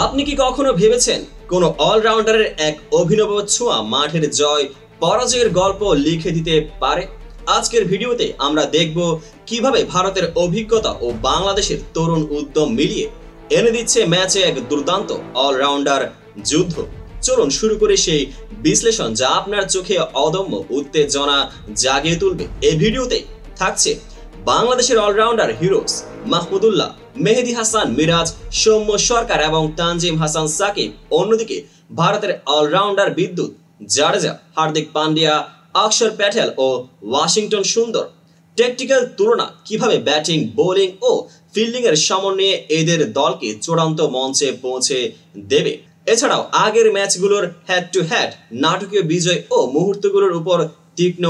আপনি কি কখনো ভেবেছেন কোন অলরাউন্ডারের এক অভিনব ছোঁয়া মাঠের জয় পরাজয়ের গল্প লিখে দিতে পারে? আজকের ভিডিওতে আমরা দেখব কিভাবে ভারতের অভিজ্ঞতা ও বাংলাদেশের তরুণ উদ্যম মিলিয়ে এনে দিচ্ছে ম্যাচে এক দুর্দান্ত অলরাউন্ডার যুদ্ধ। চলুন শুরু করি সেই বিশ্লেষণ যা আপনার চোখে অদম্য উত্তেজনা জাগিয়ে তুলবে। এই ভিডিওতে থাকছে বাংলাদেশের অলরাউন্ডার হিরোস মাহমুদুল্লাহ, মেহেদী হাসান মিরাজ, সৌম্য সরকার এবং তানজিম হাসান সাকিব। অন্যদিকে ভারতের অলরাউন্ডার বিদ্যুৎ জাডেজা, হার্দিক পান্ডিয়া, অক্ষর প্যাটেল ও ওয়াশিংটন সুন্দর। ট্যাকটিক্যাল তুলনা কিভাবে ব্যাটিং, বোলিং ও ফিল্ডিং এর সমন্বয়ে এদের দলকে চূড়ান্ত মঞ্চে পৌঁছে দেবে। এছাড়াও আগের ম্যাচগুলোর হেড টু হেড নাটকীয় বিজয় ও মুহূর্তগুলোর উপর তীক্ষ্ণ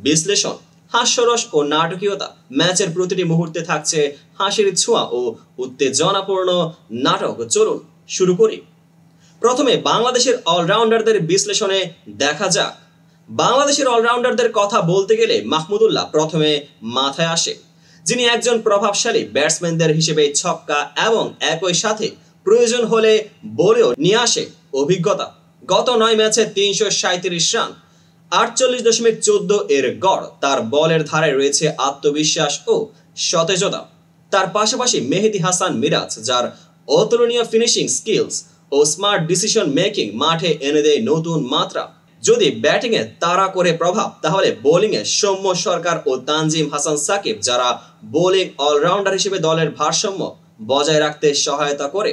বিশ্লেষণ, হাস্যরস ও নাটকীয়তা। ম্যাচের প্রতিটি মুহূর্তে থাকছে হাসির ছোঁয়া ও উত্তেজনাপূর্ণ নাটক। চলুন শুরু করি। প্রথমে বাংলাদেশের অলরাউন্ডারদের বিশ্লেষণে দেখা যাক। বাংলাদেশের অলরাউন্ডারদের কথা বলতে গেলে মাহমুদুল্লাহ প্রথমে মাথায় আসে, যিনি একজন প্রভাবশালী ব্যাটসম্যানদের হিসেবে ছক্কা এবং একই সাথে প্রয়োজন হলে বলেও নিয়ে আসে অভিজ্ঞতা। গত 9 ম্যাচে 337 রান, 48.14 এর গড়। তার বলের ধারে রয়েছে আত্মবিশ্বাস ও সতেজতা। তার পাশাপাশি মেহেদী হাসান মিরাজ, যার অতুলনীয় ফিনিশিং স্কিলস ও স্মার্ট ডিসিশন মেকিং মাঠে এনে দেয় নতুন মাত্রা। যদি ব্যাটিং এ তাড়া করে প্রভাব, তাহলে বোলিং এ সৌম্য সরকার ও তানজিম হাসান সাকিব, যারা বোলিং অলরাউন্ডার হিসেবে দলের ভারসাম্য বজায় রাখতে সহায়তা করে।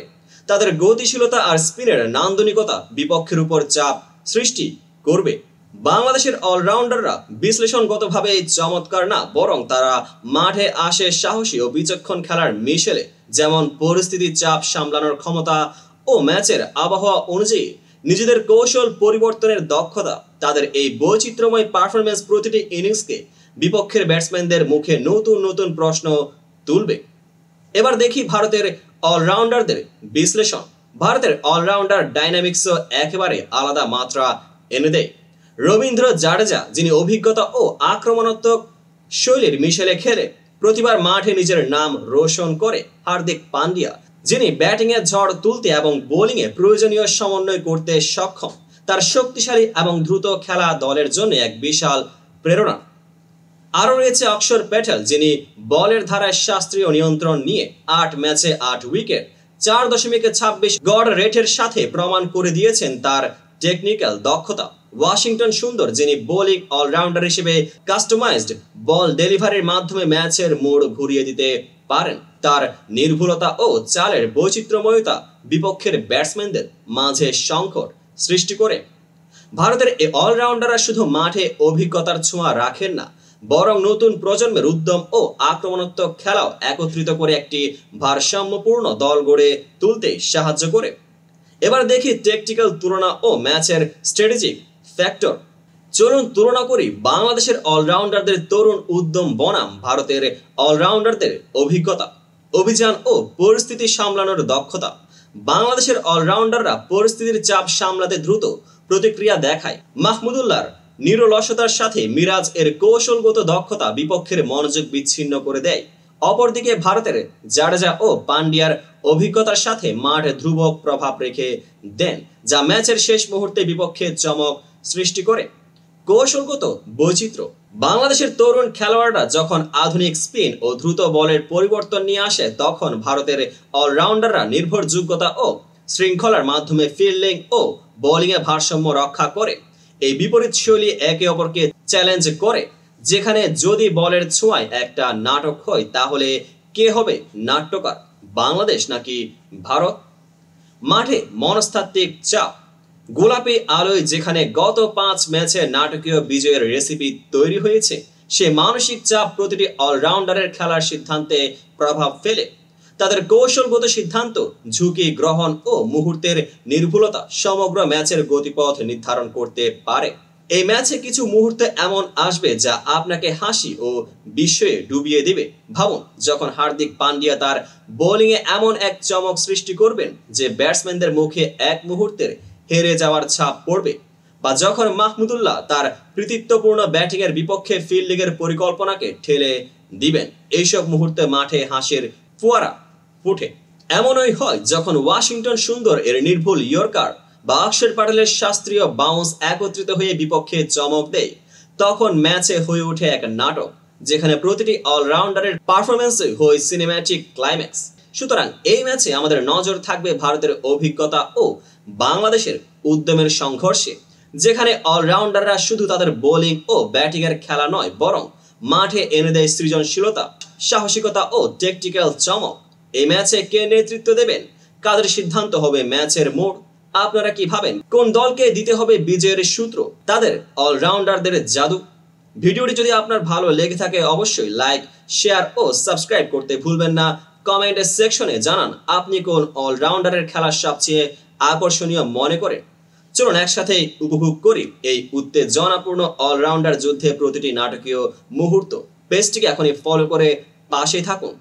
তাদের গতিশীলতা আর স্পিনের নান্দনিকতা বিপক্ষের উপর চাপ সৃষ্টি করবে। বাংলাদেশের অলরাউন্ডাররা বিশ্লেষণগতভাবে চমৎকার না, বরং তারা মাঠে আসে সাহসী ও বিচক্ষণ খেলার মিশেলে, যেমন পরিস্থিতি, চাপ সামলানোর ক্ষমতা ও ম্যাচের আবহাওয়া অনুযায়ী নিজেদের কৌশল পরিবর্তনের দক্ষতা। তাদের এই বৈচিত্র্যময় পারফরম্যান্স প্রতিটি ইনিংসকে বিপক্ষের ব্যাটসম্যানদের মুখে নতুন নতুন প্রশ্ন তুলবে। এবার দেখি ভারতের অলরাউন্ডারদের বিশ্লেষণ। ভারতের অলরাউন্ডার ডাইনামিক্সও একেবারে আলাদা মাত্রা এনে দেয়। রবীন্দ্র জাডেজা, যিনি অভিজ্ঞতা ও আক্রমণাত্মক শৈলীর মিশেলে খেলে প্রতিবার মাঠে নিজের নাম রোশন করে। হার্দিক পান্ডিয়া, যিনি ব্যাটিং এ ঝড় তুলতে এবং বোলিং এ প্রয়োজনীয় সমন্বয় করতে সক্ষম। তার শক্তিশালী এবং দ্রুত খেলা দলের জন্য এক বিশাল প্রেরণা। আরও রয়েছে অক্ষর প্যাটেল, যিনি বলের ধারায় শাস্ত্রীয় নিয়ন্ত্রণ নিয়ে 8 ম্যাচে 8 উইকেট, 4.26 গড় রেটের সাথে প্রমাণ করে দিয়েছেন তার টেকনিক্যাল দক্ষতা। ওয়াশিংটন সুন্দর, যিনি বোলিং অলরাউন্ডার হিসেবে কাস্টমাইজড বল ডেলিভারির মাধ্যমে ম্যাচের মোড় ঘুরিয়ে দিতে পারেন। তার নির্ভুলতা ও চালের বৈচিত্র্যময়তা বিপক্ষের ব্যাটসম্যানদের মাঝে সংকট সৃষ্টি করে। ভারতের এই অলরাউন্ডাররা শুধু মাঠে অভিজ্ঞতার ছোঁয়া রাখেন না, বরং নতুন প্রজন্মের উদ্যম ও আক্রমণাত্মক খেলাও একত্রিত করে একটি ভারসাম্যপূর্ণ দল গড়ে তুলতে সাহায্য করে। এবার দেখি ট্যাকটিক্যাল তুলনা ও ম্যাচের স্ট্র্যাটেজিক ফ্যাক্টর। চলুন তুলনা করি বাংলাদেশের অলরাউন্ডারদের তরুণ উদ্যম বনাম ভারতের অলরাউন্ডারদের অভিজ্ঞতা, অভিযান ও পরিস্থিতি সামলানোর দক্ষতা। বাংলাদেশের অলরাউন্ডাররা পরিস্থিতির চাপ সামলাতে দ্রুত প্রতিক্রিয়া দেখায়। মাহমুদুল্লাহর নিরলসতার সাথে মিরাজ এর কৌশলগত দক্ষতা বিপক্ষের মনোযোগ বিচ্ছিন্ন করে দেয়। অপরদিকে ভারতের জাডেজা ও পান্ডিয়ার অভিজ্ঞতার সাথে মাঠ ধ্রুবক প্রভাব রেখে দেন, যা ম্যাচের শেষ মুহূর্তে বিপক্ষে চমক সৃষ্টি করে। কৌশলগত বৈচিত্র্য। বাংলাদেশের তরুণ খেলোয়াড়রা যখন আধুনিক স্পিন ও দ্রুত বলের পরিবর্তন নিয়ে আসে, তখন ভারতের অলরাউন্ডাররা নির্ভরযোগ্যতা ও শৃঙ্খলার মাধ্যমে ফিল্ডিং ও বোলিং এ ভারসাম্য রক্ষা করে। এই বিপরীত শৈলী একে অপরকে চ্যালেঞ্জ করে, যেখানে যদি বলের ছোঁয়ায় একটা নাটক হয়, তাহলে কে হবে নাট্যকার, বাংলাদেশ নাকি ভারত? মাঠে মনস্তাত্ত্বিক চাপ। গোলাপি আলোয় যেখানে গত 5 ম্যাচে নাটকীয় বিজয়ের রেসিপি তৈরি হয়েছে, সে মানসিক চাপ প্রতিটি অলরাউন্ডারের খেলার সিদ্ধান্তে প্রভাব ফেলে। তাদের কৌশলগত সিদ্ধান্ত, ঝুঁকি গ্রহণ ও মুহূর্তের নির্ভুলতা সমগ্র ম্যাচের গতিপথ নির্ধারণ করতে পারে। এই ম্যাচে কিছু মুহূর্ত এমন আসবে যা আপনাকে হাসি ও বিস্ময়ে ডুবিয়ে দেবে। ভাবুন, যখন হার্দিক পান্ডিয়া তার বোলিং এ এমন এক চমক সৃষ্টি করবেন যে ব্যাটসম্যানদের মুখে এক মুহূর্তের হেরে যাওয়ার ছাপ পড়বে, বা যখন মাহমুদুল্লাহ তার কৃতিত্বপূর্ণ ব্যাটিং এর বিপক্ষে ফিল্ডিং এর পরিকল্পনাকে ঠেলে দিবেন। এইসব মুহূর্তে মাঠে হাসির ফোয়ারা ফুটে। এমনই হয় যখন ওয়াশিংটন সুন্দর এর নির্ভুল ইয়র্কার বা অক্ষর প্যাটেলের শাস্ত্রীয় বাউন্স একত্রিত হয়ে বিপক্ষে চমক দেয়। তখন ম্যাচে হয়ে ওঠে এক নাটক, যেখানে প্রতিটি অলরাউন্ডারের পারফরমেন্সে হয় সিনেম্যাটিক ক্লাইম্যাক্স। সুতরাং এই ম্যাচে আমাদের নজর থাকবে ভারতের অভিজ্ঞতা ও বাংলাদেশের উদ্যমের সংঘর্ষে, যেখানে অলরাউন্ডাররা শুধু তাদের বোলিং ও ব্যাটিং এর খেলা নয়, বরং মাঠে এনে দেয় সৃজনশীলতা, সাহসিকতা ও টেকটিক্যাল চমক। এই ম্যাচে কে নেতৃত্ব দেবেন, কাদের সিদ্ধান্ত হবে ম্যাচের মোড়? আপনারা কি ভাবেন, কোন দলকে দিতে হবে বিজয়ের সূত্র, তাদের অলরাউন্ডারদের জাদু? ভিডিওটি যদি আপনার ভালো লেগে থাকে অবশ্যই লাইক, শেয়ার ও সাবস্ক্রাইব করতে ভুলবেন না। কমেন্ট সেকশনে জানান আপনি কোন অলরাউন্ডারের খেলা সবচেয়ে আকর্ষণীয় মনে করেন। চলুন একসাথে উপভোগ করি এই উত্তেজনাপূর্ণ অলরাউন্ডার যুদ্ধে প্রতিটি নাটকীয় মুহূর্ত। পেজটিকে এখনই ফলো করে পাশে থাকুন।